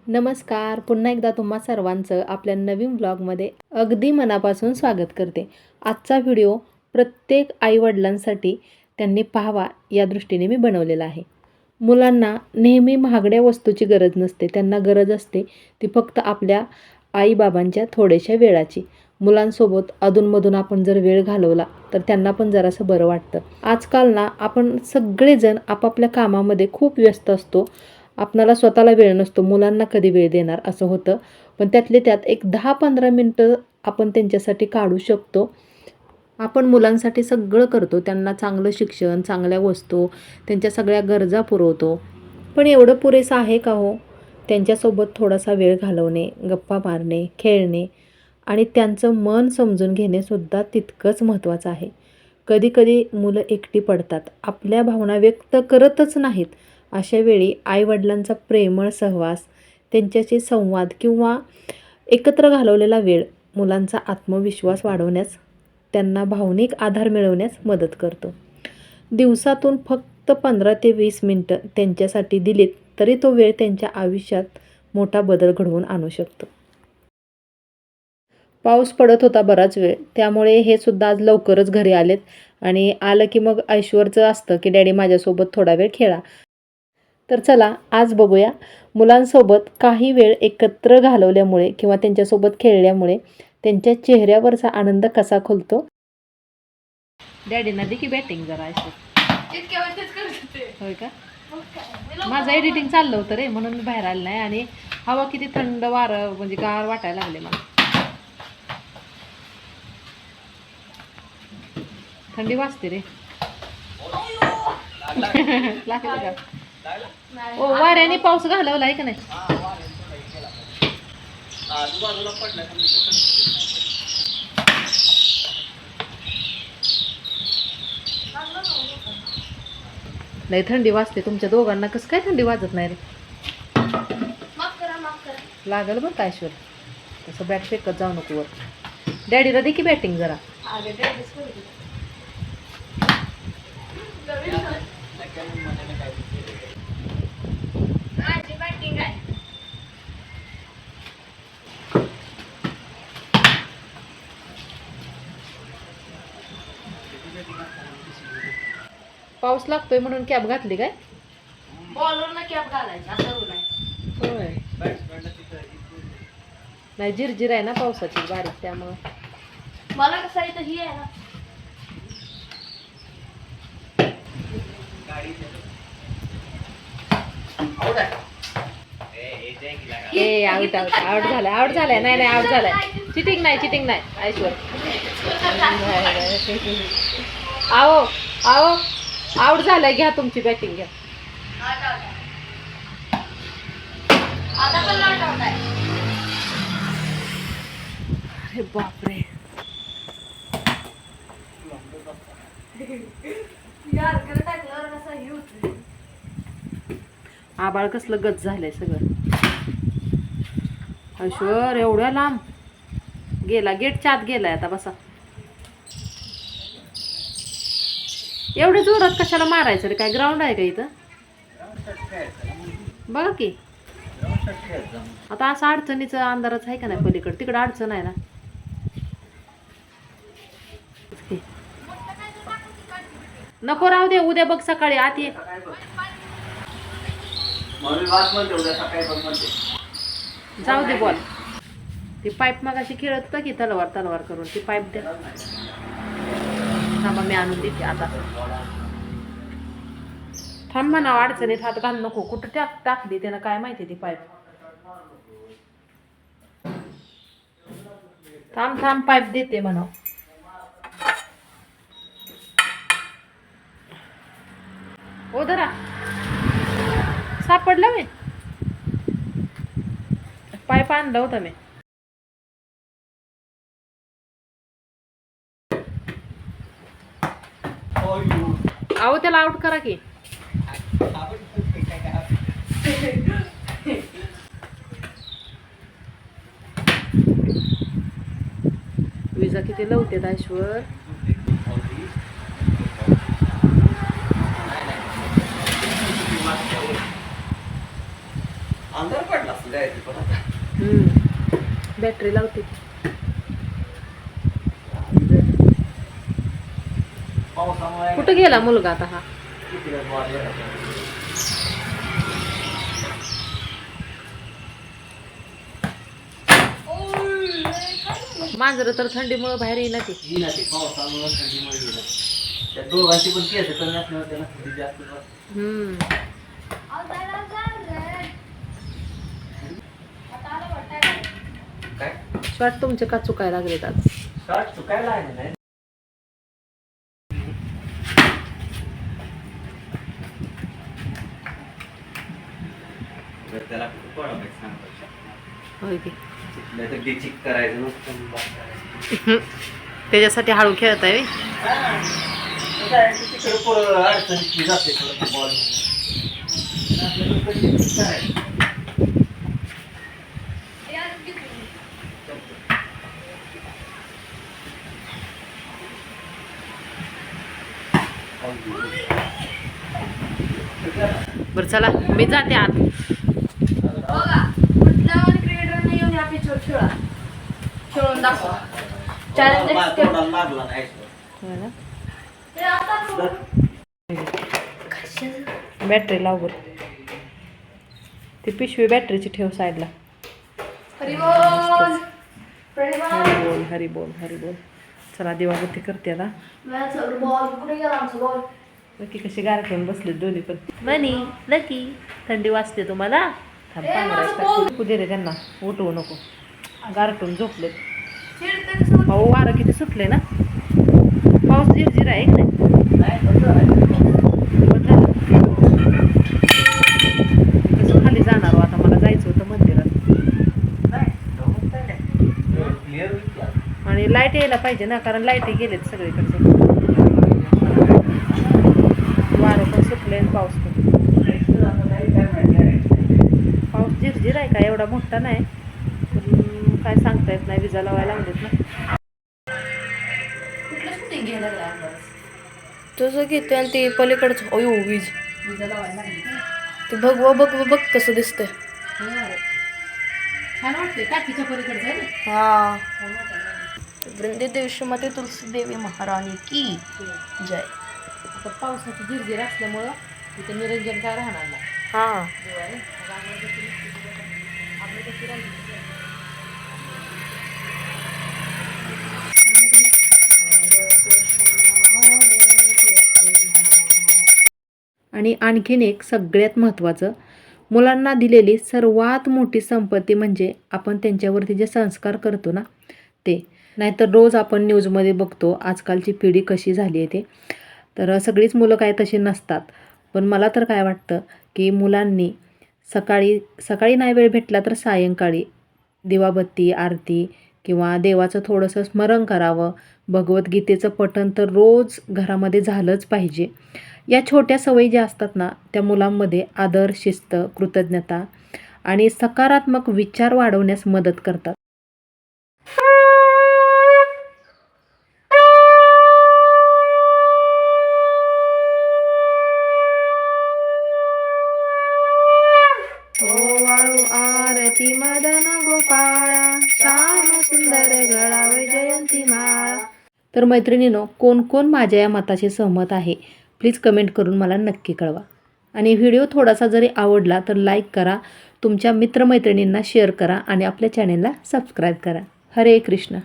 नमस्कार. पुन्हा एकदा तुम्हा सर्वांचं आपल्या नवीन ब्लॉगमध्ये अगदी मनापासून स्वागत करते. आजचा व्हिडिओ प्रत्येक आईवडिलांसाठी त्यांनी पाहावा या दृष्टीने मी बनवलेला आहे. मुलांना नेहमी महागड्या वस्तूची गरज नसते. त्यांना गरज असते ती फक्त आपल्या आईबाबांच्या थोड्याशा वेळाची. मुलांसोबत अधूनमधून आपण जर वेळ घालवला तर त्यांना पण जरासं बरं वाटतं. आजकाल ना आपण सगळेजण आपापल्या कामामध्ये खूप व्यस्त असतो. आपणाला स्वतःला वेळ नसतो, मुलांना कधी वेळ देणार असं होतं. पण त्यातले त्यात एक 10-15 मिनटं आपण त्यांच्यासाठी काढू शकतो. आपण मुलांसाठी सगळं करतो. त्यांना चांगलं शिक्षण, चांगल्या वस्तू, त्यांच्या सगळ्या गरजा पुरवतो. पण एवढं पुरेसं आहे का हो? त्यांच्यासोबत थोडासा वेळ घालवणे, गप्पा मारणे, खेळणे आणि त्यांचं मन समजून घेणेसुद्धा तितकंच महत्त्वाचं आहे. कधीकधी मुलं एकटी पडतात. आपल्या भावना व्यक्त करतच नाहीत. अशा वेळी आईवडिलांचा प्रेमळ सहवास, त्यांच्याशी संवाद किंवा एकत्र घालवलेला वेळ मुलांचा आत्मविश्वास वाढवण्यास, त्यांना भावनिक आधार मिळवण्यास मदत करतो. दिवसातून फक्त 15 ते 20 मिनटं त्यांच्यासाठी दिलीत तरी तो वेळ त्यांच्या आयुष्यात मोठा बदल घडवून आणू शकतो. पाऊस पडत होता बराच वेळ, त्यामुळे हे सुद्धा आज लवकरच घरी आलेत आणि आलं की मग ऐश्वरचं असतं की डॅडी माझ्यासोबत थोडा वेळ खेळा. तर चला आज बघूया मुलांसोबत काही वेळ एकत्र घालवल्यामुळे किंवा त्यांच्यासोबत खेळल्यामुळे त्यांच्या चेहऱ्यावरचा आनंद कसा खुलतो. डॅडीना दे की बॅटिंग जरा होय का? माझं एडिटिंग चाललं होतं रे, म्हणून मी बाहेर आले नाही. आणि हवा किती थंड, वारं म्हणजे गार वाटायला लागले मला. थंडी वाजते रे. लागलं का? ओ वाऱ्याने पाऊस घालवला आहे का नाही? लय थंडी वाजते. तुमच्या दोघांना कसं काय थंडी वाजत नाही रे? लागल बरं काय ऐश्वर, तसं बॅट फेकत जाऊ नको वर. डॅडीला दे की बॅटिंग जरा. पाऊस लागतोय म्हणून कॅप घातली काय? बॉलरला कॅप घालायची असं रूल आहे. होय. नाही, झिरझिर आहे ना पावसाची बारीक, त्यामुळं. मला कसं इथं ही आहे ना. ए आउट आउट आउट झालाय, आउट झालाय. नाही नाही, आउट झालाय. चिटिंग नाही, चिटिंग नाही ऐश्वर. आओ आओ, आउट झालाय. घ्या तुमची बॅटिंग घ्या. आता पण नॉट आउट आहे. अरे बापरे. यार कर टाकल्यावर कसं हे होतं. आबाळ कसलं गच झालंय सगळं. ऐश्वर एवढ्या लांब गेला, गेटच्या आत गेलाय. आता बसा. एवढ्या जोरात कशाला मारायचं रे? काय ग्राउंड आहे का इथं? बघा की आता असं अडचणीचं अंधारच आहे का नाही पलीकडे? तिकडं अडचण आहे ना. नको राहू दे, उद्या बघ सकाळी आत ये. जाऊ दे बॉल. ती पाईप मग अशी खेळत होता की तलवार तलवार करून. ती पाईप द्या. थांबा मी आणून देते आता. थांब म्हणा, अडचणीत हात घाल नको. कुठं टाकली त्यानं काय माहिती ती पाईप. थांब थांब, पाईप देते म्हणा. ओ धरा, सापडला मी. पाईप आणला होता मी. अहो त्याला आउट करा की. विजा किती लवते ऐश्वर. अंधार पडला असं जायचं पण आता बॅटरी लावते पावसामुळे कुठं गेला मुलगा आता हा किती वेळ वाढलं आता. मांजरं तर थंडीमुळे बाहेर येईना ती ही ना ते पावसामुळे थंडीमुळे गेलं त्या दोघांची पण केस कमी असल्यावर त्याला थंडी जास्त वाटते. काय शॉर्ट तुमचे का चुकायला लागलेत आज शॉर्ट चुकायला आहे नाही तर त्याला कुठं पडायचं सांगतो होय की नाही तर डिचिक करायचं नुसतं बस करायचं. त्याच्यासाठी हळू खेळत आहे तिकडे पुढं अडचणीची जाते थोडं बॉल आपल्याला डिचिक करायचं. बरं चला मी जाते आत बघा कुठल्या क्रिएटरने येऊन या पिक्चर खेळून दाखवा चॅलेंज थोडा लागला नाही ते आता बॅटरी लाव बरं ती पिशवी बॅटरीची ठेव साईडला हरिबोल हरी बोल हरी बोल हरी बोल चला दिवाबत्ती करते आता बॉल कुठे गेला आमचा बॉल नक्की कशी गारठून बसले दोन्ही पण मनी नक्की थंडी वाजते तुम्हाला थांब पांघरायचं दे रे त्यांना उठवू नको गारठून झोपलेत भाऊ वारं किती सुटले ना पाऊस झिरझिर आहे की नाही बंद झालं. मी कसं खाली जाणार हो आता मला जायचं होतं मंदिरात क्लिअर होईल आणि लाईट यायला पाहिजे ना कारण लाईटही गेलेत सगळीकडचे वारं पण सुटले आणि पाऊस पण पाऊस झिरझिर आहे का एवढा मोठा नाही पण काय सांगता येत नाही विजा लावायला लागलेत ना कुठलं शूटिंग घ्यायला लागलं तसं घेते आणि ते पलीकडच अयो वीज विजा लावायला लागलेत ना ते बघ कसं दिसतंय छान वाटते टाकीच्या पलीकडचं आहे ना हा वृंदे देवी माते तुलसी देवी महाराणी की जय आता पावसाची झिरझिर असल्यामुळं तिथे निरंजन काय राहणार नाही हा आणि आणखीन एक सगळ्यात महत्त्वाचं मुलांना दिलेली सर्वात मोठी संपत्ती म्हणजे आपण त्यांच्यावरती जे संस्कार करतो ना ते नाहीतर रोज आपण न्यूजमध्ये बघतो आजकालची पिढी कशी झाली आहे ते तर सगळीच मुलं काय तशी नसतात पण मला तर काय वाटतं की मुलांनी सकाळी नाही वेळ भेटला तर सायंकाळी दिवाबत्ती आरती किंवा देवाचं थोडंसं स्मरण करावं भगवद्गीतेचं पठण तर रोज घरामध्ये झालंच पाहिजे या छोट्या सवयी ज्या असतात ना त्या मुलांमध्ये आदर शिस्त कृतज्ञता आणि सकारात्मक विचार वाढवण्यास मदत करतात आरती मदन गोपाळा श्याम सुंदर गळावे जयंती माळा तर मैत्रिणीनो कोण कोण माझ्या या मताशी सहमत आहे प्लीज कमेंट करून मला नक्की कळवा आणि व्हिडिओ थोडासा जरी आवडला तर लाईक करा तुमच्या मित्रमैत्रिणींना शेअर करा आणि आपल्या चॅनेलला सबस्क्राईब करा हरे कृष्ण